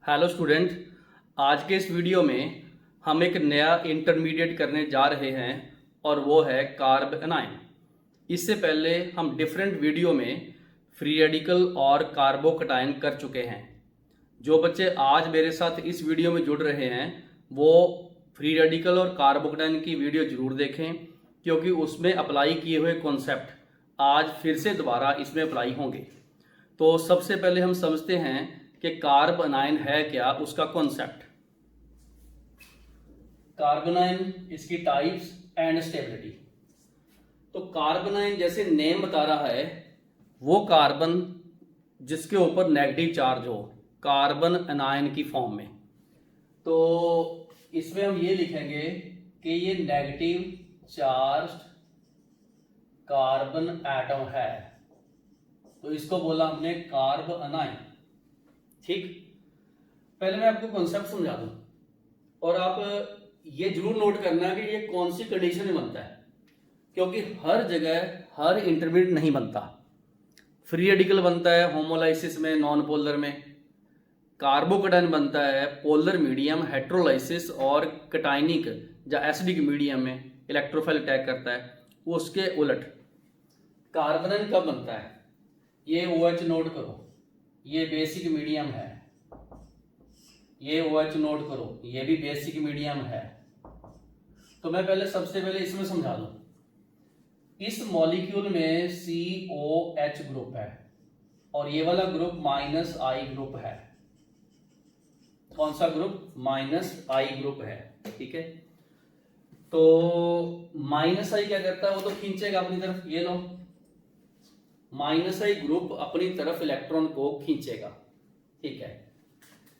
Hello student, आज के इस वीडियो में हम एक नया इंटरमीडिएट करने जा रहे हैं और वो है कार्ब एनाइन। इससे पहले हम डिफरेंट वीडियो में फ्री रेडिकल और कार्बोकटाइन कर चुके हैं। जो बच्चे आज मेरे साथ इस वीडियो में जुड़ रहे हैं वो फ्री रेडिकल और कार्बोकटाइन की वीडियो जरूर देखें, क्योंकि उसमें अप्लाई किए हुए कॉन्सेप्ट आज फिर से दोबारा इसमें अप्लाई होंगे। तो सबसे पहले हम समझते हैं कि कार्ब एनाइन है क्या, उसका कॉन्सेप्ट। कार्बोनाइन, इसकी टाइप्स एंड स्टेबिलिटी। तो कार्बोनाइन जैसे नेम बता रहा है, वो कार्बन जिसके ऊपर नेगेटिव चार्ज हो, कार्बन एनाइन की फॉर्म में। तो इसमें हम ये लिखेंगे कि ये नेगेटिव चार्ज कार्बन एटम है, तो इसको बोला हमने कार्ब एनाइन। ठीक, पहले मैं आपको कॉन्सेप्ट समझा दूं और आप ये जरूर नोट करना कि ये कौन सी कंडीशन में बनता है, क्योंकि हर जगह हर इंटरमीडिएट नहीं बनता। फ्री रेडिकल बनता है होमोलाइसिस में, नॉन पोलर में। कार्बोकटाइन बनता है पोलर मीडियम, हेट्रोलाइसिस और कटाइनिक या एसिडिक मीडियम में, इलेक्ट्रोफाइल अटैक करता है। उसके उलट कार्बोनाइन कब बनता है, ये OH नोट करो, ये बेसिक मीडियम है। ये OH नोट करो, ये भी बेसिक मीडियम है। तो मैं सबसे पहले इसमें समझा दूं। इस मॉलिक्यूल में COH ग्रुप है और ये वाला ग्रुप -I ग्रुप है। कौन सा ग्रुप? -I ग्रुप है। ठीक है, तो -I क्या करता है, वो तो खींचेगा अपनी तरफ। ये लो, -I ग्रुप अपनी तरफ इलेक्ट्रॉन को खींचेगा। ठीक है,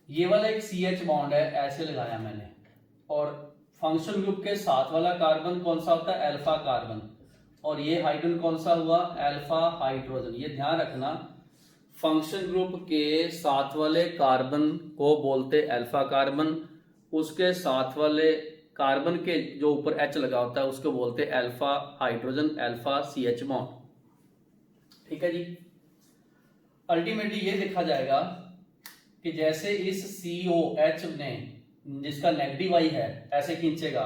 ये वाला एक CH बॉन्ड है, ऐसे लगाया मैंने। और फंक्शन ग्रुप के साथ वाला कार्बन कौन सा होता है? Alpha carbon. और ये हाइड्रोजन कौन सा हुआ? Alpha hydrogen. ये ध्यान रखना, फंक्शन ग्रुप के साथ वाले कार्बन को बोलते अल्फा कार्बन, उसके साथ वाले कार्बन के जो ऊपर H लगा होता है उसको बोलते alpha hydrogen, alpha CH bond. ठीक है जी। अल्टीमेटली ये देखा जाएगा कि जैसे इस COH ने, जिसका नेगेटिव I है, ऐसे खींचेगा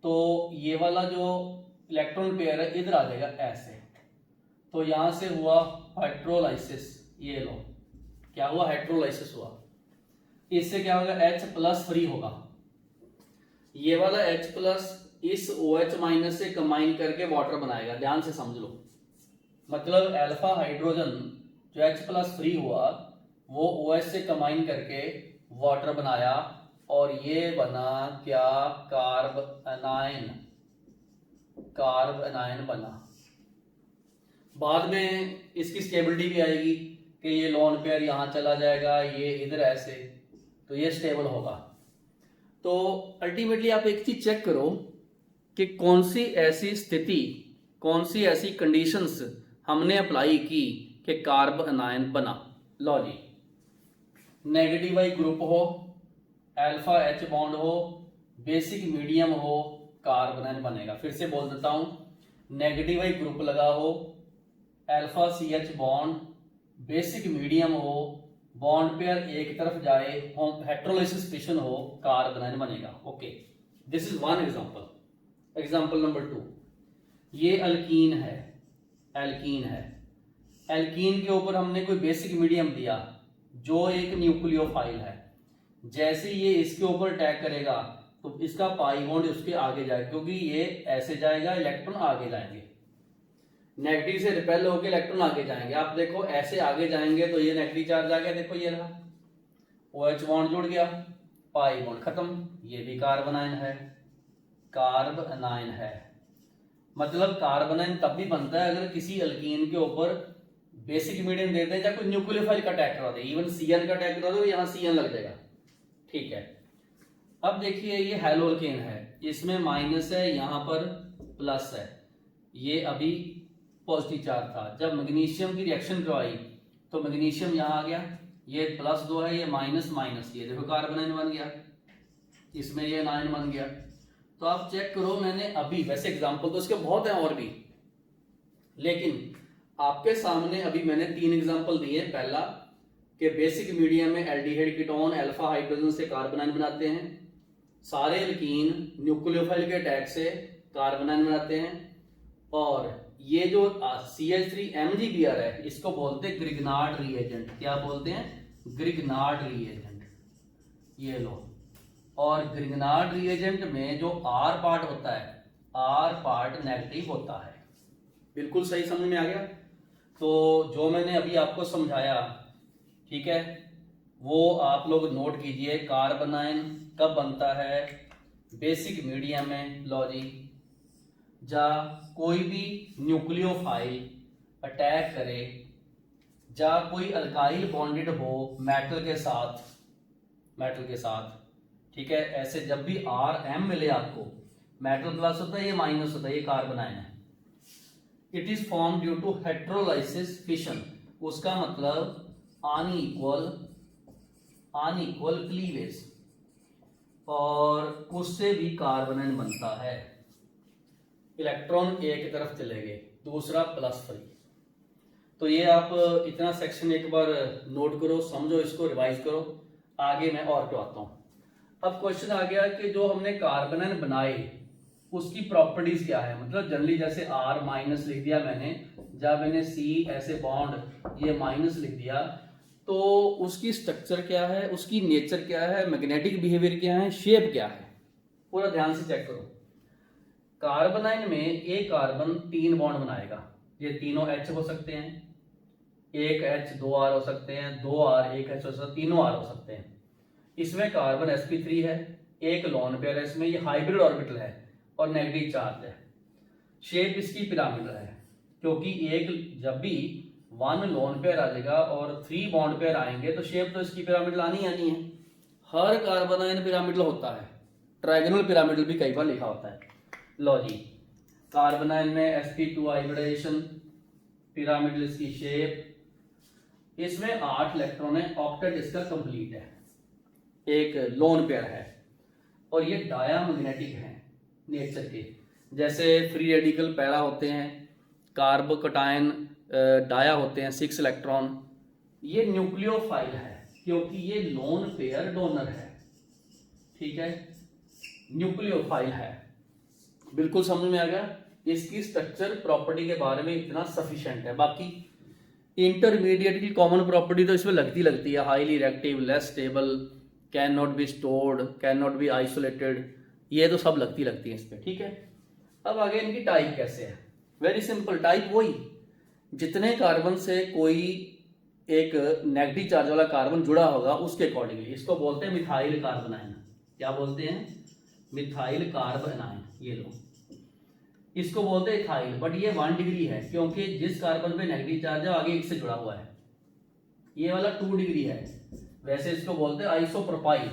तो ये वाला जो इलेक्ट्रॉन पेयर है इधर आ जाएगा ऐसे। तो यहां से हुआ हाइड्रोलाइसिस। ये लो, क्या हुआ? हाइड्रोलाइसिस हुआ। इससे क्या होगा? H+ फ्री होगा। ये वाला H+ इस OH- से कंबाइन करके वाटर बनाएगा। ध्यान से समझ लो, मतलब अल्फा हाइड्रोजन जो H+ फ्री हुआ वो OH से कंबाइन करके वाटर बनाया और ये बना क्या? Carb A9. कार्ब एनाइन बना। बाद में इसकी स्टेबिलिटी भी आएगी कि ये लोन पेयर यहां चला जाएगा, ये इधर ऐसे, तो ये स्टेबल होगा। तो अल्टीमेटली आप एक चीज चेक करो कि कौन सी ऐसी स्थिति, कौन सी ऐसी कंडीशंस हमने अप्लाई की कि कार्ब एनाइन बना। लो जी, नेगेटिव I ग्रुप हो, अल्फा H बॉन्ड हो, बेसिक मीडियम हो, कार्ब एनाइन बनेगा। फिर से बोल देता हूं, नेगेटिव I ग्रुप लगा हो, alpha CH bond, basic medium हो, बॉन्ड पेयर एक तरफ जाए, हेट्रोलाइसिस फिशन हो, कार्ब एनाइन बनेगा। Okay, this is one example. Example number 2, ये अल्कीन है। एल्कीन है, एल्कीन के ऊपर हमने कोई बेसिक मीडियम दिया जो एक न्यूक्लियोफाइल है। जैसे ये इसके ऊपर अटैक करेगा तो इसका पाई बॉन्ड उसके आगे जाएगा, क्योंकि ये ऐसे जाएगा, इलेक्ट्रॉन आगे जाएंगे। नेगेटिव से रिपेल होकर इलेक्ट्रॉन आगे जाएंगे। आप देखो ऐसे आगे जाएंगे तो ये नेगेटिव चार्ज आ गया, देखो ये रहा, OH बॉन्ड जुड़ गया, पाई बॉन्ड खत्म। ये भी कार्ब एनाइन है, कार्ब एनाइन है। मतलब कार्ब एनाइन तब भी बनता है अगर किसी अल्कीन के ऊपर बेसिक मीडियम देते हैं या कोई न्यूक्लियोफाइल का अटैक करा दे। इवन CN का अटैक करा दो, यहां CN लग जाएगा। ठीक है, अब देखिए ये हेलोअल्केन है, इसमें माइनस है, यहां पर प्लस है। ये अभी पॉजिटिव चार्ज था। जब मैग्नीशियम की रिएक्शन करवाई तो मैग्नीशियम यहां आ गया, ये +2 है, ये माइनस, ये देखो कार्बन एनाइन बन गया, इसमें ये एनाइन बन गया। तो आप चेक करो, मैंने अभी, वैसे एग्जांपल तो इसके बहुत हैं और भी, लेकिन आपके सामने अभी मैंने 3 एग्जांपल दिए। पहला कि बेसिक मीडियम में एल्डिहाइड कीटोन अल्फा हाइड्रोजन से कार्बन आयन बनाते हैं, सारे एल्कीन न्यूक्लियोफाइल के अटैक से कार्बन आयन बनाते हैं, और ये जो CH3MgBr है इसको बोलते हैं ग्रिग्नार्ड रिएजेंट। क्या बोलते हैं? Grignard reagent. ये लो, और ग्रिग्नार्ड रिएजेंट में जो R पार्ट होता है, R पार्ट नेगेटिव होता है। बिल्कुल सही समझ में आ गया? तो जो मैंने अभी आपको समझाया, ठीक है, वो आप लोग नोट कीजिए। कार्बन आयन कब बनता है? बेसिक मीडियम में। लो जी, जा कोई भी न्यूक्लियोफाइल अटैक करे, जा कोई अल्काइल बॉन्डेड हो मेटल के साथ, ठीक है, ऐसे जब भी RM मिले आपको, मेटल प्लस होता है, ये माइनस होता है, ये कार्बन आयन है। It is form due to heterolysis fission, उसका मतलब अनइक्वल क्लीवेज, और उससे भी कार्बन आयन बनता है। इलेक्ट्रॉन एक तरफ चले गए, दूसरा प्लस फ्री। तो ये आप इतना सेक्शन एक बार नोट करो, समझो, इसको रिवाइज करो। आगे मैं और क्यों आता हूं। अब क्वेश्चन आ गया कि जो हमने कार्बन आयन बनाए उसकी प्रॉपर्टीज क्या है। मतलब जनरली जैसे R माइनस लिख दिया मैंने, जब मैंने C ऐसे बॉन्ड ये माइनस लिख दिया, तो उसकी स्ट्रक्चर क्या है, उसकी नेचर क्या है, मैग्नेटिक बिहेवियर क्या है, शेप क्या है, पूरा ध्यान से चेक करो। कार्बन आयन में एक कार्बन 3 बॉन्ड बनाएगा, ये तीनों H हो सकते हैं, एक H 2 R हो सकते हैं, 2 R 1 H हो सकते हैं, तीनों R हो सकते हैं। इसमें कार्बन sp3 है, एक लोन पेयर है इसमें, ये हाइब्रिड ऑर्बिटल है और नेगेटिव चार्ज है। शेप इसकी पिरामिडल है, क्योंकि एक जब भी 1 लोन पेयर आ जाएगा और 3 बॉन्ड पेयर आएंगे तो शेप तो इसकी पिरामिडल आनी है। हर कार्बन आयन पिरामिडल होता है, ट्रायगोनल पिरामिडल भी कई बार लिखा होता है। लो जी, कार्बन आयन में sp2 हाइब्रिडाइजेशन, पिरामिडल इसकी शेप, इसमें 8 इलेक्ट्रॉन है, ऑक्टेट इसका कंप्लीट है, एक लोन पेयर है, और ये डायामैग्नेटिक है नेचर के। जैसे फ्री रेडिकल पैरा होते हैं, कार्बोकटायन डाया होते हैं 6 इलेक्ट्रॉन। ये न्यूक्लियोफाइल है क्योंकि ये लोन पेयर डोनर है, ठीक है, न्यूक्लियोफाइल है। बिल्कुल समझ में आ गया? इसकी स्ट्रक्चर प्रॉपर्टी के बारे में इतना सफिशिएंट है। बाकी इंटरमीडिएट की कॉमन प्रॉपर्टी तो इसमें लगती है, highly reactive, less stable, can not be stored, can not be isolated, ये तो सब लगती है इस पे, ठीक है। अब आगे इनकी टाइप कैसे है? वेरी सिंपल, टाइप वही, जितने कार्बन से कोई एक नेगेटिव चार्ज वाला कार्बन जुड़ा होगा उसके अकॉर्डिंगली। इसको बोलते हैं मिथाइल कार्बन आयन। क्या बोलते हैं? Methyl carbon ion. ये लो, इसको बोलते हैं इथाइल, बट ये 1 डिग्री है क्योंकि जिस कार्बन पे नेगेटिव चार्ज है आगे 1 से जुड़ा हुआ है। ये वाला 2 डिग्री है। वैसे इसको बोलते हैं आइसोप्रोपाइल,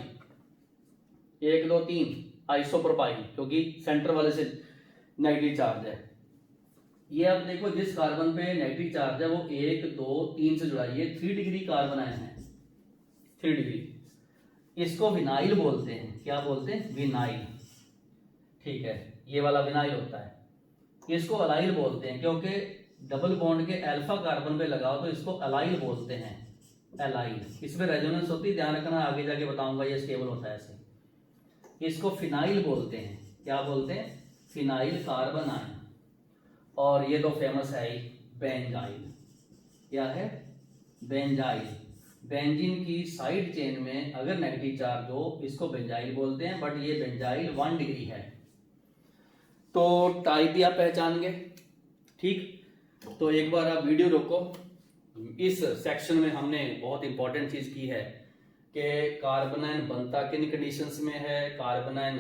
1 2 3 आइसोप्रोपाइल, क्योंकि सेंटर वाले से नेगेटिव चार्ज है। ये अब देखो, जिस कार्बन पे नेगेटिव चार्ज है वो 1 2 3 से जुड़ा है, ये 3 डिग्री कार्बन आयन है, 3 डिग्री। इसको विनाइल बोलते हैं। क्या बोलते हैं? विनाइल, ठीक है, ये वाला विनाइल होता है। इसको अलाइल बोलते हैं क्योंकि डबल बॉन्ड के अल्फा कार्बन पे लगाओ तो इसको अलाइल बोलते हैं, एलाइल। इसमें रेजोनेंस होती है, ध्यान रखना, आगे जाके बताऊंगा, ये स्टेबल होता है ऐसे। इसको फिनाइल बोलते हैं। क्या बोलते हैं? Phenyl carbon ion. और ये तो फेमस है ही, बेंजाइल। क्या है? बेंजाइल। बेंजीन की साइड चेन में अगर नेगेटिव चार्ज हो इसको बेंजाइल बोलते हैं, बट ये बेंजाइल 1 डिग्री है। तो टाइप भी आप पहचान गए, ठीक। तो एक बार आप वीडियो रोको। इस सेक्शन में हमने बहुत इंपॉर्टेंट चीज की है कि कार्बन आयन बनता किन कंडीशंस में है, कार्बन आयन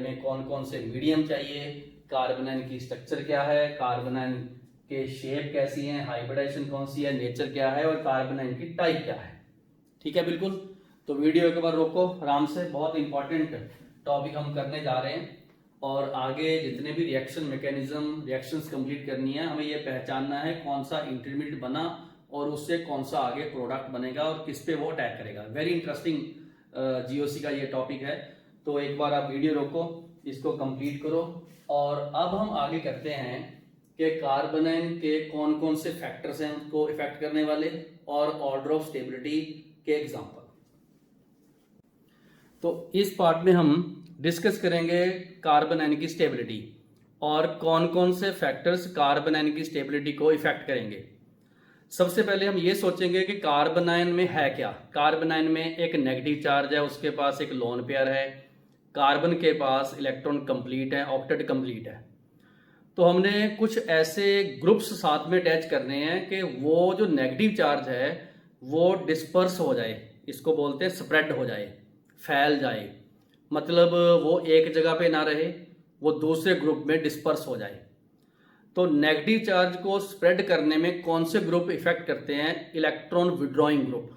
में कौन कौन से मीडियम चाहिए, कार्बन आयन की स्ट्रक्चर क्या है, कार्बन आयन के शेप कैसी है, हाइब्रिडाइजेशन कौन सी है, नेचर क्या है, और कार्बन आयन की टाइप क्या है, ठीक है। बिल्कुल। तो वीडियो एक बार रोको आराम से, बहुत इंपॉर्टेंट टॉपिक हम करने जा रहे हैं। और आगे जितने भी रिएक्शन मैकेनिज्म, रिएक्शंस कंप्लीट करनी है, हमें ये पहचानना है कौन सा इंटरमीडिएट बना और उससे कौन सा आगे प्रोडक्ट बनेगा और किस पे वो अटैक करेगा। वेरी इंटरेस्टिंग जीओसी का ये टॉपिक है। तो एक बार आप वीडियो रोको, इसको कंप्लीट करो, और अब हम आगे करते हैं कि कार्बोनाइन के कौन कौन से फैक्टर्स हैं उनको इफेक्ट करने वाले और ऑर्डर ऑफ स्टेबिलिटी के एग्जांपल। तो इस पार्ट में हम डिस्कस करेंगे कार्बोनाइन की स्टेबिलिटी और कौन कौन से फैक्टर्स कार्बोनाइन की स्टेबिलिटी को इफेक्ट करेंगे। सबसे पहले हम ये सोचेंगे कि कार्बोनाइन में है क्या। कार्बोनाइन में एक नेगेटिव चार्ज है, उसके पास एक लोन पेयर है, कार्बन के पास इलेक्ट्रॉन कंप्लीट है, ऑक्टेट कंप्लीट है। तो हमने कुछ ऐसे ग्रुप्स साथ में अटैच करने हैं कि वो जो नेगेटिव चार्ज है वो डिस्पर्स हो जाए, इसको बोलते हैं स्प्रेड हो जाए, फैल जाए, मतलब वो एक जगह पे ना रहे, वो दूसरे ग्रुप में डिस्पर्स हो जाए। तो नेगेटिव चार्ज को स्प्रेड करने में कौन से ग्रुप इफेक्ट करते हैं? Electron withdrawing group,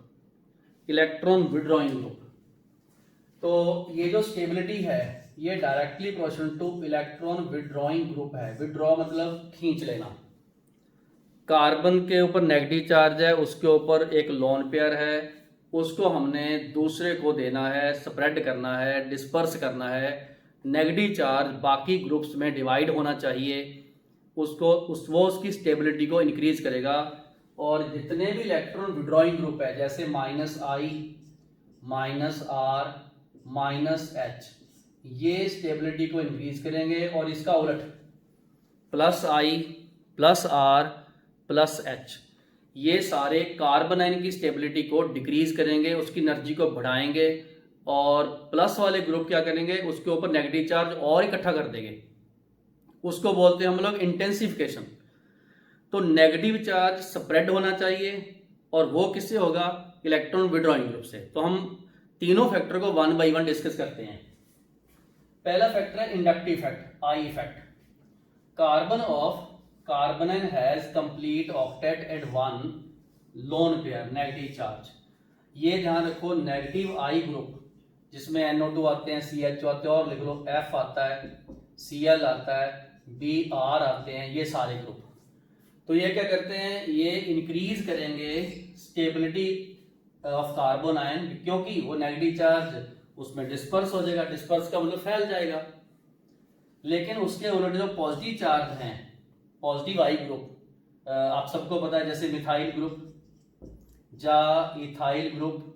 electron withdrawing group. तो ये जो स्टेबिलिटी है ये directly proportional two electron withdrawing group है। विड्रॉ मतलब खींच लेना। कार्बन के ऊपर नेगेटिव चार्ज है, उसके ऊपर एक लोन पेयर है, उसको हमने दूसरे को देना है, स्प्रेड करना है, डिस्पर्स करना है। नेगेटिव चार्ज बाकी ग्रुप्स में डिवाइड होना चाहिए, वो उसकी स्टेबिलिटी को इंक्रीज करेगा। और जितने भी इलेक्ट्रॉन विड्रॉइंग ग्रुप है जैसे -I, -R, -H, ये स्टेबिलिटी को इंक्रीज करेंगे। और इसका उलट +I, +R, +H, ये सारे कार्बोनाइन की स्टेबिलिटी को डिक्रीज करेंगे, उसकी एनर्जी को बढ़ाएंगे। और प्लस वाले ग्रुप क्या करेंगे? उसके ऊपर नेगेटिव चार्ज और इकट्ठा कर देंगे, उसको बोलते हैं हम लोग इंटेंसिफिकेशन। तो नेगेटिव चार्ज स्प्रेड होना चाहिए और वो किससे होगा? इलेक्ट्रॉन विड्रॉइंग ग्रुप से। तो हम तीनों फैक्टर को 1 बाय 1 डिस्कस करते हैं। पहला फैक्टर है inductive effect, I effect. Carbanion has complete octet and 1 lone pair negative charge. ये ध्यान रखो, नेगेटिव आई ग्रुप जिसमें NO2 आते हैं, CH आते हैं, और लिख लो F आता है, Cl आता है, Br आते हैं, ये सारे ग्रुप। तो ये क्या करते हैं? ये इंक्रीज करेंगे स्टेबिलिटी ऑफ कार्बोनाइन, क्योंकि वो नेगेटिव चार्ज उसमें डिस्पर्स हो जाएगा। डिस्पर्स का मतलब फैल जाएगा। लेकिन उसके उलट जो पॉजिटिव चार्ज हैं, पॉजिटिव आई ग्रुप, आप सबको पता है, जैसे मिथाइल ग्रुप या इथाइल ग्रुप,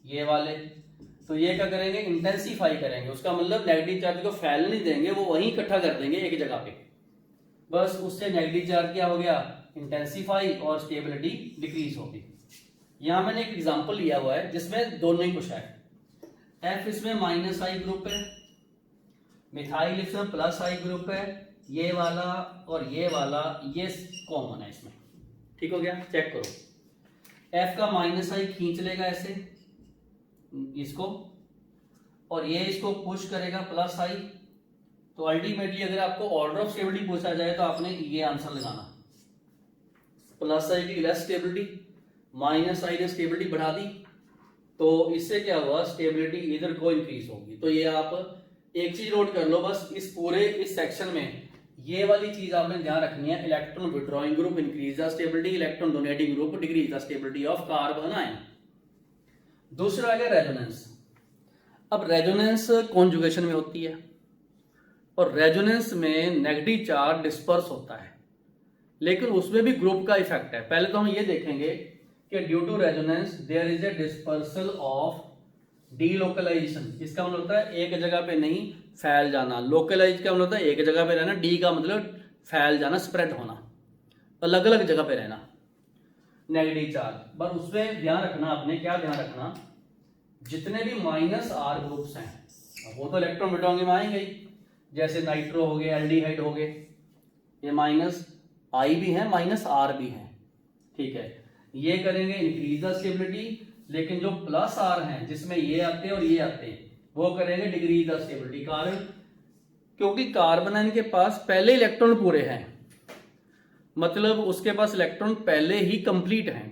ये वाले, तो ये क्या करेंगे? इंटेंसिफाई करेंगे। उसका मतलब नेगेटिव चार्ज को फैल नहीं देंगे, वो वहीं इकट्ठा कर देंगे एक जगह पे। बस उससे नेगेटिव चार्ज क्या हो गया? इंटेंसिफाई, और स्टेबिलिटी डिक्रीज होगी। यहां मैंने एक एग्जांपल लिया हुआ है जिसमें दोनों ही कुछ है। F इसमें -I ग्रुप है, मिथाइल इसमें +I ग्रुप है, ये वाला और ये वाला ये कॉमन है इसमें। ठीक हो गया? चेक करो, F का -I खींच लेगा ऐसे इसको, और ये इसको पुश करेगा +I। तो अल्टीमेटली अगर आपको ऑर्डर ऑफ स्टेबिलिटी पूछा जाए तो आपने ये आंसर लगाना, +I की लेस स्टेबिलिटी, -I ने स्टेबिलिटी बढ़ा दी, तो इससे क्या हुआ? स्टेबिलिटी इधर को इंक्रीज होगी। तो ये आप एक चीज नोट कर लो, बस इस पूरे इस सेक्शन में ये वाली चीज आपने ध्यान रखनी है। Electron withdrawing group increase the stability, electron donating group decrease the stability of carbanion. दूसरा है रेजोनेंस। अब रेजोनेंस कॉन्जुगेशन में होती है, और रेजोनेंस में नेगेटिव चार्ज डिस्पर्स होता है, लेकिन उसमें भी ग्रुप का इफेक्ट है। पहले तो हम ये देखेंगे कि due to resonance there is a dispersal of delocalisation. इसका मतलब होता है एक जगह पे नहीं फैल जाना, लोकलाइज का मतलब होता है एक जगह पे रहना, डी का मतलब फैल जाना, स्प्रेड होना, अलग अलग जगह पे रहना नेगेटिव चार्ज। पर उसमें ध्यान रखना, आपने क्या ध्यान रखना, जितने भी -R ग्रुप्स हैं वो तो इलेक्ट्रॉन विड्रॉइंग में आएंगे ही, जैसे नाइट्रो हो गए, एल्डिहाइड हो गए, ये -I भी है, -R भी है। ठीक है, ये करेंगे इंक्रीज द स्टेबिलिटी। लेकिन जो +R हैं जिसमें ये आते हैं और ये आते हैं, वो करेंगे डिक्रीज द स्टेबिलिटी। कारण क्योंकि कार्बोनाइन के पास पहले इलेक्ट्रॉन पूरे हैं, मतलब उसके पास इलेक्ट्रॉन पहले ही कंप्लीट हैं,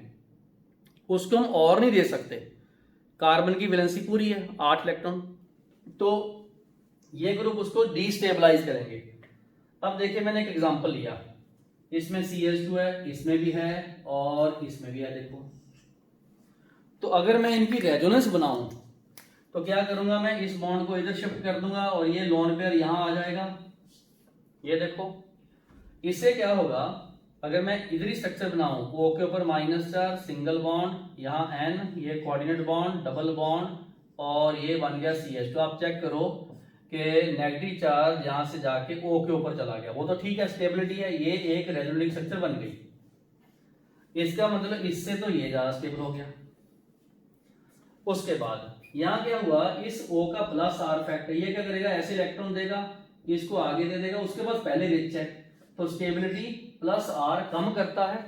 उसको हम और नहीं दे सकते। कार्बन की वैलेंसी पूरी है 8 इलेक्ट्रॉन, तो ये ग्रुप उसको डिस्टेबलाइज करेंगे। अब देखिए, मैंने एक एग्जांपल लिया, इसमें CH2 है, इसमें भी है और इसमें भी है। देखो, तो अगर मैं इनकी रेजोनेंस बनाऊं तो क्या करूंगा? मैं इस बॉन्ड को इधर शिफ्ट कर दूंगा और ये लोन पेयर यहां आ जाएगा। ये देखो, इससे क्या होगा, अगर मैं इधर ही स्ट्रक्चर बनाऊं, O के ऊपर -4 सिंगल बॉन्ड, यहाँ N, ये कोऑर्डिनेट बॉन्ड, डबल बॉन्ड, और ये बन गया CH। तो आप चेक करो कि नेगेटिव चार्ज यहां से जाके O के ऊपर चला गया, वो तो ठीक है, स्टेबिलिटी है, ये एक रेजोनेटिंग स्ट्रक्चर बन गई। इसका मतलब इससे तो ये ज्यादा स्टेबल हो गया। उसके बाद यहाँ क्या हुआ, इस O का +R फैक्टर, ये क्या करेगा, ऐसे इलेक्ट्रॉन देगा, इसको आगे दे देगा, उसके बाद पहले रिच है, तो स्टेबिलिटी +R कम करता है।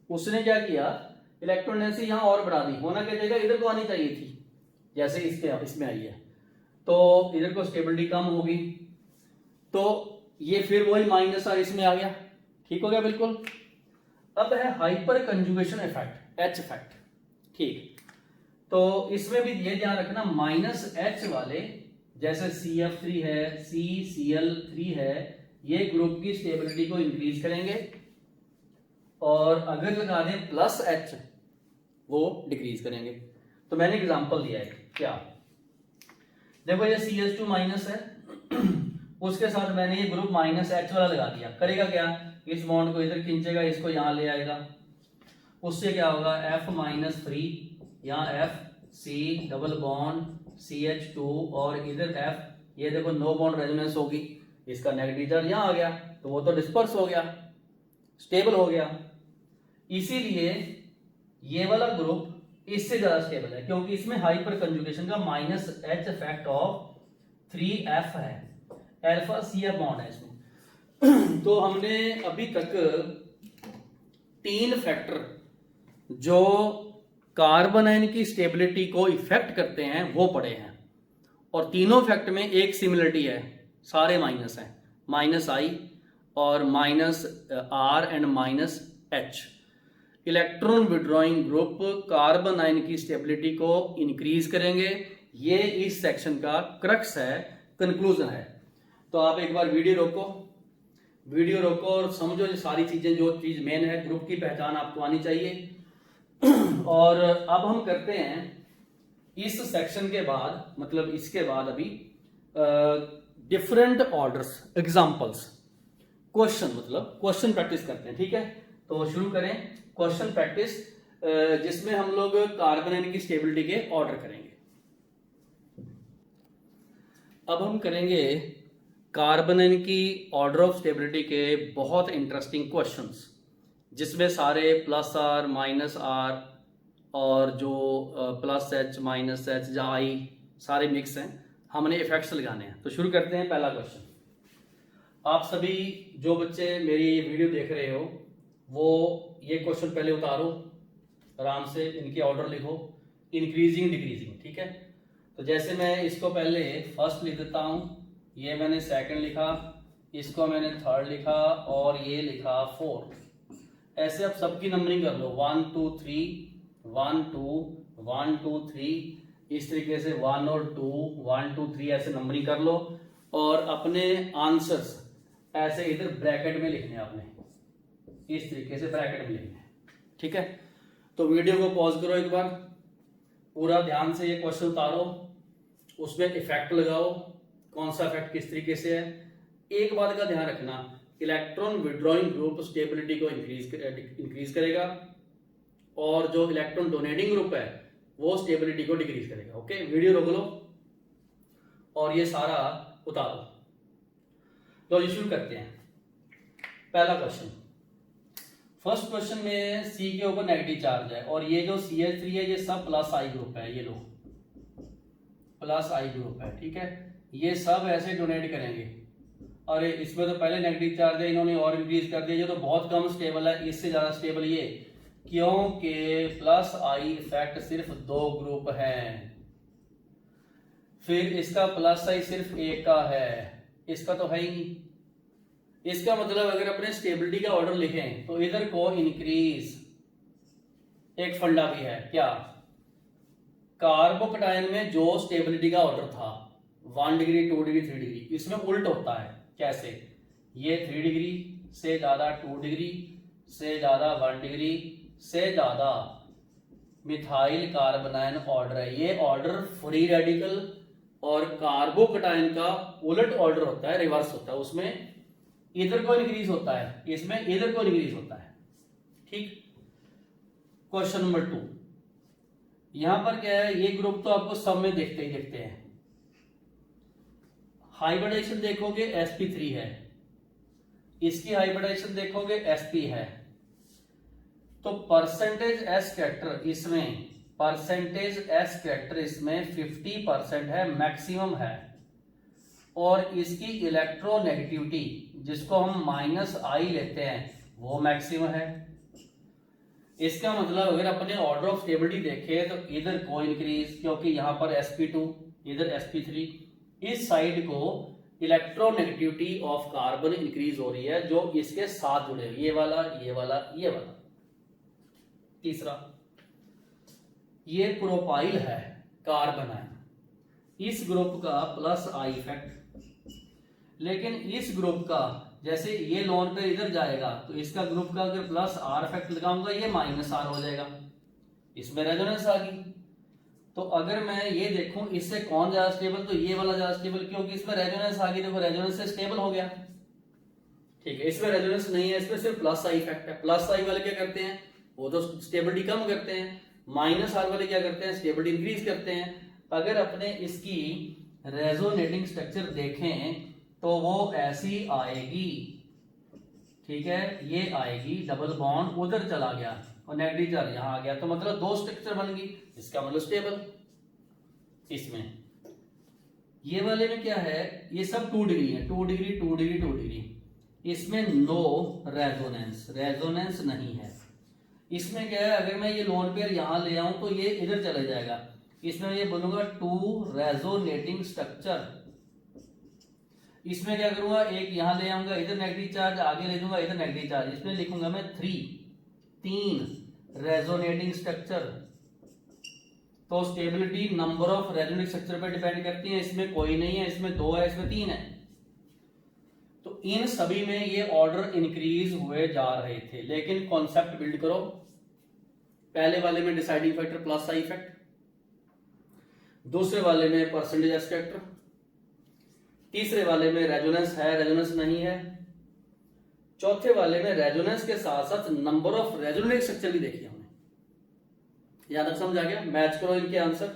उसने क्या किया, इलेक्ट्रॉन डेंसिटी यहाँ और बढ़ा दी, होना क्या जगह इधर को आनी चाहिए थी, जैसे इसमें आई है, तो इधर को स्टेबिलिटी कम होगी, तो ये फिर वही -R इसमें आ गया, ठीक हो गया बिल्कुल। अब है hyper conjugation effect, H effect, ठीक। तो इसमें भी ये ध्यान रखना, -H वाले जैसे CF3 है, CCl3 है, ये ग्रुप की स्टेबिलिटी को इंक्रीज करेंगे, और अगर लगा दें +H वो डिक्रीज करेंगे। तो मैंने एग्जांपल दिया है, क्या देखो, ये CH2 माइनस है, उसके साथ मैंने ये ग्रुप -H वाला लगा दिया, करेगा क्या, इस बॉन्ड को इधर खींचेगा, इसको यहां ले आएगा, उससे क्या होगा, F-3, यहाँ F, C double bond CH2, और इधर F, ये देखो नो बॉन्ड रेजोनेंस होगी, इसका नेगेटिव चार्ज यहाँ आ गया, तो वो तो डिस्पर्स हो गया, स्टेबल हो गया। इसीलिए ये वाला ग्रुप इससे ज्यादा स्टेबल है, क्योंकि इसमें हाइपर कंजुगेशन का -H इफेक्ट ऑफ 3F है, अल्फा CF बॉन्ड है इसमें। तो हमने अभी तक 3 फैक्टर जो कार्बन आयन की स्टेबिलिटी को इफेक्ट करते हैं वो पढ़े हैं, और तीनों फैक्ट में एक सिमिलरिटी है, सारे माइनस हैं, -I और -R and -H। Electron withdrawing group carbon ion की स्टेबिलिटी को इंक्रीज करेंगे, ये इस सेक्शन का क्रक्स है, कंक्लूजन है। तो आप एक बार वीडियो रोको और समझो ये सारी चीजें, जो चीज मेन है, ग्रुप की पहचान आपको आनी चाहिए। और अब हम करते हैं इस सेक्शन के बाद, मतलब इसके बाद अभी डिफरेंट ऑर्डर्स, एग्जांपल्स, क्वेश्चन, मतलब क्वेश्चन प्रैक्टिस करते हैं, ठीक है। तो शुरू करें क्वेश्चन प्रैक्टिस, जिसमें हम लोग कार्बन आयन की स्टेबिलिटी के ऑर्डर करेंगे। अब हम करेंगे कार्बन आयन की ऑर्डर ऑफ स्टेबिलिटी के बहुत इंटरेस्टिंग क्वेश्चंस, जिसमें सारे +R -R और जो +H -H या I सारे मिक्स हैं, हमने इफेक्ट्स लगाने हैं। तो शुरू करते हैं। पहला क्वेश्चन, आप सभी जो बच्चे मेरी वीडियो देख रहे हो वो ये क्वेश्चन पहले उतारो, आराम से इनके ऑर्डर लिखो, इंक्रीजिंग डिक्रीजिंग, ठीक है। तो जैसे मैं इसको पहले फर्स्ट लिख देता हूँ, ये मैंने सेकंड लिखा, इसको मैंने थर्ड लिखा, और ये लिखा 4। ऐसे आप सबकी नंबरिंग कर लो, 1 2 3 1 2 1 2 3, इस तरीके से 1 और 2 1 2 3 ऐसे नंबरिंग कर लो, और अपने आंसर्स ऐसे इधर ब्रैकेट में लिखने हैं आपने, इस तरीके से ब्रैकेट में लिखने हैं, ठीक है। तो वीडियो को पॉज करो एक बार, पूरा ध्यान से ये क्वेश्चन उतारो, उसमें इफेक्ट लगाओ, कौन सा इफेक्ट किस तरीके से है। एक बात का ध्यान रखना, इलेक्ट्रॉन विड्रॉइंग ग्रुप स्टेबिलिटी को इंक्रीज करेगा, और जो इलेक्ट्रॉन डोनेटिंग ग्रुप है वो स्टेबिलिटी को डिक्रीज करेगा। ओके, वीडियो रोक लो और ये सारा उतारो। तो शुरू करते हैं। पहला क्वेश्चन, फर्स्ट क्वेश्चन में C के ऊपर नेगेटिव चार्ज है, और ये जो CH3 है ये सब +I ग्रुप है, ये लो +I ग्रुप है, ठीक है। ये सब ऐसे डोनेट करेंगे, और इसमें तो पहले नेगेटिव चार्ज है, इन्होंने और इंक्रीज कर दिया, ये तो बहुत कम स्टेबल है, इससे ज्यादा स्टेबल ये, क्योंकि +I इफेक्ट सिर्फ 2 ग्रुप हैं, फिर इसका +I सिर्फ एक का है, इसका तो है ही नहीं। इसका मतलब अगर अपने स्टेबिलिटी का ऑर्डर लिखें तो इधर को इंक्रीज, एक फंडा भी है क्या, कार्बोकटायन में जो स्टेबिलिटी का ऑर्डर था 1 डिग्री 2 डिग्री 3 डिग्री, इसमें उल्ट होता है। कैसे, ये 3 डिग्री से ज्यादा 2 डिग्री से ज्यादा 1 डिग्री से ज्यादा मिथाइल कार्बोनाइन ऑर्डर है, ये ऑर्डर फ्री रेडिकल और कार्बोकटायन का उलट ऑर्डर होता है, रिवर्स होता है, उसमें इधर को इंक्रीज होता है, इसमें इधर को इंक्रीज होता है। ठीक। क्वेश्चन नंबर 2, यहां पर क्या है, ये ग्रुप तो आपको सब में देखते ही देखते हैं। हाइब्रिडाइजेशन देखोगे sp3 है, इसकी हाइब्रिडाइजेशन देखोगे sp है, तो परसेंटेज s कैरेक्टर इसमें, परसेंटेज s कैरेक्टर इसमें 50% है, मैक्सिमम है। और इसकी इलेक्ट्रोनेगेटिविटी जिसको हम -I लेते हैं वो मैक्सिमम है। इसका मतलब अगर अपने ऑर्डर ऑफ स्टेबिलिटी देखें तो इधर को इंक्रीज, क्योंकि यहां पर sp2 इधर sp3, इस साइड को इलेक्ट्रोनेगेटिविटी ऑफ कार्बन इंक्रीज हो रही है जो इसके साथ जुड़े, ये वाला ये वाला ये वाला। तीसरा, ये प्रोपाइल है, कार्बन है, इस ग्रुप का +I इफेक्ट, लेकिन इस ग्रुप का जैसे ये लोन पे इधर जाएगा तो इसका ग्रुप का अगर +R इफेक्ट लगाऊंगा ये -R हो जाएगा, इसमें रेजोनेंस आ गई। तो अगर मैं ये देखूं इससे कौन ज्यादा स्टेबल, तो ये वाला ज्यादा स्टेबल, क्योंकि इसमें रेजोनेंस आ गई, देखो रेजोनेंस से स्टेबल हो गया। ठीक है, इसमें रेजोनेंस नहीं है, इसमें सिर्फ +I इफेक्ट है। +I वाले क्या करते हैं, वो तो स्टेबिलिटी कम करते हैं, -R वाले क्या करते हैं, स्टेबिलिटी इंक्रीज करते हैं। अगर अपने इसकी रेजोनेटिंग स्ट्रक्चर देखें तो वो ऐसी आएगी। ठीक है, ये आएगी, डबल बॉन्ड उधर चला गया और नेगेटिव चार्ज यहां आ गया, तो मतलब 2 स्ट्रक्चर बन गई, इसका मतलब स्टेबल। इसमें ये वाले में क्या है, ये सब 2 डिग्री है, 2 डिग्री 2 डिग्री 2 डिग्री, इसमें नो रेजोनेंस, रेजोनेंस नहीं है। इसमें क्या है, अगर मैं ये लोन पेयर यहां ले आऊं तो ये इधर चला जाएगा, इसमें ये बनूंगा 2 रेजोनेटिंग स्ट्रक्चर। इसमें क्या करूंगा, एक यहां ले आऊंगा, इधर नेगेटिव चार्ज, आगे ले जाऊंगा इधर नेगेटिव चार्ज, इसमें लिखूंगा मैं 3 रेजोनेटिंग स्ट्रक्चर। तो stability number of resonating structure पर डिपेंड करती है, इसमें कोई नहीं है, इसमें 2 है, इसमें 3 है। तो इन सभी में ये ऑर्डर इंक्रीज हुए जा रहे थे, लेकिन कॉन्सेप्ट बिल्ड करो। पहले वाले में डिसाइडिंग फैक्टर +I इफेक्ट, दूसरे वाले में परसेंटेज S फैक्टर, तीसरे वाले में रेजोनेंस है, रेजोनेंस नहीं है, चौथे वाले में रेजोनेंस के साथ साथ नंबर ऑफ रेजोनेटिंग स्ट्रक्चर भी देखी हमने। यहां तक समझ आ गया, मैच करो इनके आंसर।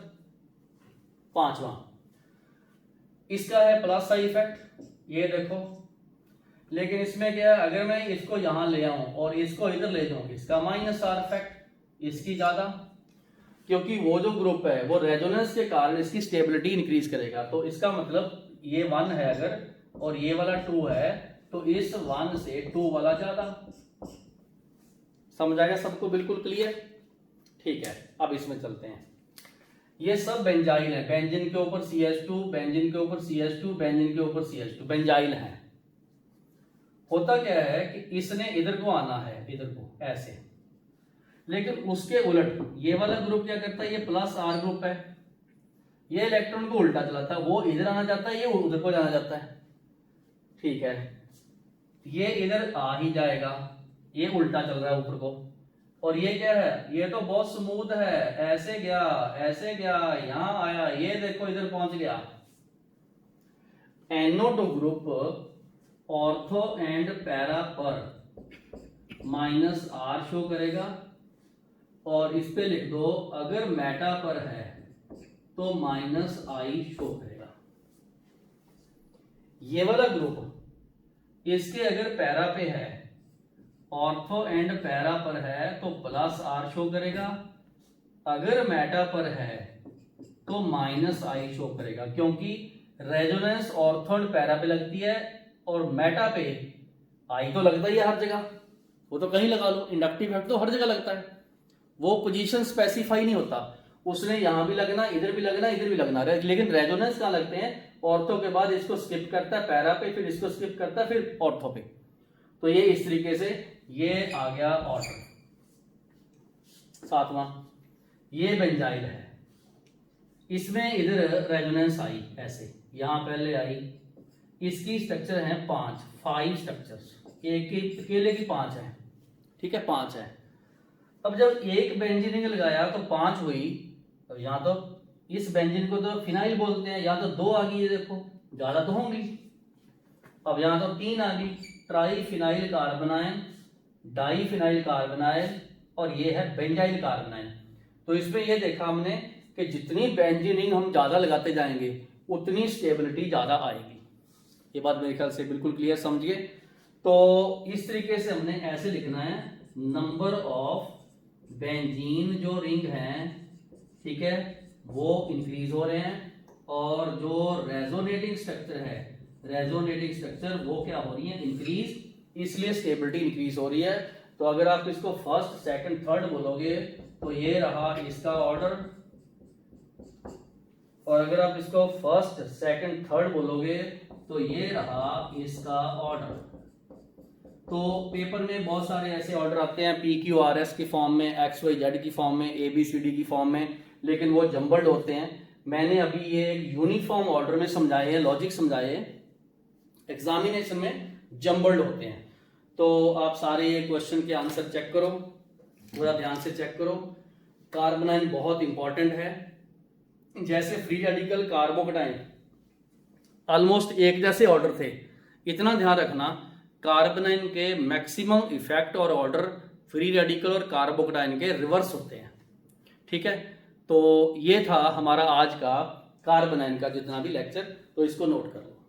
पांचवा, इसका है +I इफेक्ट, ये देखो, लेकिन इसमें क्या है, अगर मैं इसको यहां ले आऊं और इसको इधर ले जाऊं, इसका -R इफेक्ट, इसकी ज्यादा, क्योंकि वो जो ग्रुप है वो रेजोनेंस के कारण इसकी स्टेबिलिटी इंक्रीज करेगा। तो इसका मतलब ये 1 है अगर और ये वाला 2 है, तो इस 1 से 2 वाला ज्यादा। समझ आ गया सबको, बिल्कुल क्लियर। ठीक है, अब इसमें चलते हैं। ये सब बेंजाइल है, बेंजीन के ऊपर CH2, बेंजीन के ऊपर CH2, बेंजीन के ऊपर CH2, बेंजाइल है। होता क्या है कि इसने इधर को आना है, इधर को ऐसे, लेकिन उसके उलट ये वाला ग्रुप क्या करता है, ये +R ग्रुप है, ये इलेक्ट्रॉन को उल्टा चलाता है, वो इधर आना चाहता है, ये उधर को जाना चाहता है। ठीक है, ये इधर आ ही जाएगा, ये उल्टा चल रहा है ऊपर को, और ये क्या है, ये तो बहुत स्मूथ है, ऐसे गया ऐसे गया, यहां आया, ये देखो इधर पहुंच गया। NO2 group ortho and para पर -R शो करेगा, और इस पे लिख दो अगर मेटा पर है तो -I शो करेगा। ये वाला ग्रुप इसके अगर पैरा पे है, ऑर्थो एंड पैरा पर है तो +R शो करेगा, अगर मेटा पर है तो -I शो करेगा, क्योंकि रेजोनेंस ऑर्थो एंड पैरा पे लगती है और मेटा पे I तो लगता ही है हर जगह, वो तो कहीं लगा लो, इंडक्टिव इफेक्ट तो हर जगह लगता है, वो पोजीशन स्पेसिफाई नहीं होता, उसने यहां भी लगना, इधर भी लगना, इधर भी लगना, लेकिन रेजोनेंस कहां लगते हैं, ऑर्थो के बाद इसको स्किप करता है पैरा पे, फिर इसको स्किप करता है, फिर ऑर्थो पे। तो ये इस तरीके से ये आ गया ऑर्डर। सातवां, ये बेंजाइल है, इसमें इधर रेजोनेंस आई ऐसे, यहां पहले आई, इसकी स्ट्रक्चर है 5 स्ट्रक्चर्स, एक अकेले की 5 है। ठीक है, 5 है। अब जब एक बेंजीन लगाया तो 5 हुई, तो यहां तो इस बेंजीन को तो फिनाइल बोलते हैं, यहां तो 2 आ गई है, देखो ज्यादा तो होंगी। अब यहां तो 3 आ गई, ट्राईफिनाइल कार्बोनाइल, डाईफिनाइल कार्बोनाइल और ये है बेंजाइल कार्बोनाइल। तो इसमें ये देखा हमने कि जितनी बेंजीन रिंग हम ज़्यादा लगाते जाएंगे उतनी स्टेबिलिटी ज़्यादा आएगी। ये बात मेरे ख्याल से बिल्कुल क्लियर समझिए। तो इस तरीके से हमने ऐसे लिखना है, नंबर ऑफ बेंजीन जो रिंग हैं, ठीक है, वो इंक्रीज हो रहे हैं, और जो रेजोनेटिंग स्ट्रक्चर है, रेजोनेटिंग स्ट्रक्चर वो क्या हो रही है, इंक्रीज, इसलिए स्टेबिलिटी इंक्रीज हो रही है। तो अगर आप इसको फर्स्ट सेकंड थर्ड बोलोगे तो ये रहा इसका ऑर्डर, और अगर आप इसको फर्स्ट सेकंड थर्ड बोलोगे तो ये रहा इसका ऑर्डर। तो पेपर में बहुत सारे ऐसे ऑर्डर आते हैं PQRS की फॉर्म में, XYZ की फॉर्म में, ABCD की फॉर्म में, लेकिन वो जम्बल्ड होते हैं। मैंने अभी ये एक यूनिफॉर्म ऑर्डर में समझाए हैं, लॉजिक समझाए हैं, एग्जामिनेशन में जम्बल्ड होते हैं। तो आप सारे ये क्वेश्चन के आंसर चेक करो, पूरा ध्यान से चेक करो। कार्बोनाइन बहुत इंपॉर्टेंट है। जैसे फ्री रेडिकल, कार्बोकटाइन ऑलमोस्ट एक जैसे ऑर्डर थे, इतना ध्यान रखना, कार्बोनाइन के मैक्सिमम इफेक्ट और ऑर्डर फ्री रेडिकल और कार्बोकटाइन के रिवर्स होते हैं। ठीक है, तो ये था हमारा आज का कार्बोनाइन का जितना भी लेक्चर, तो इसको नोट कर लो।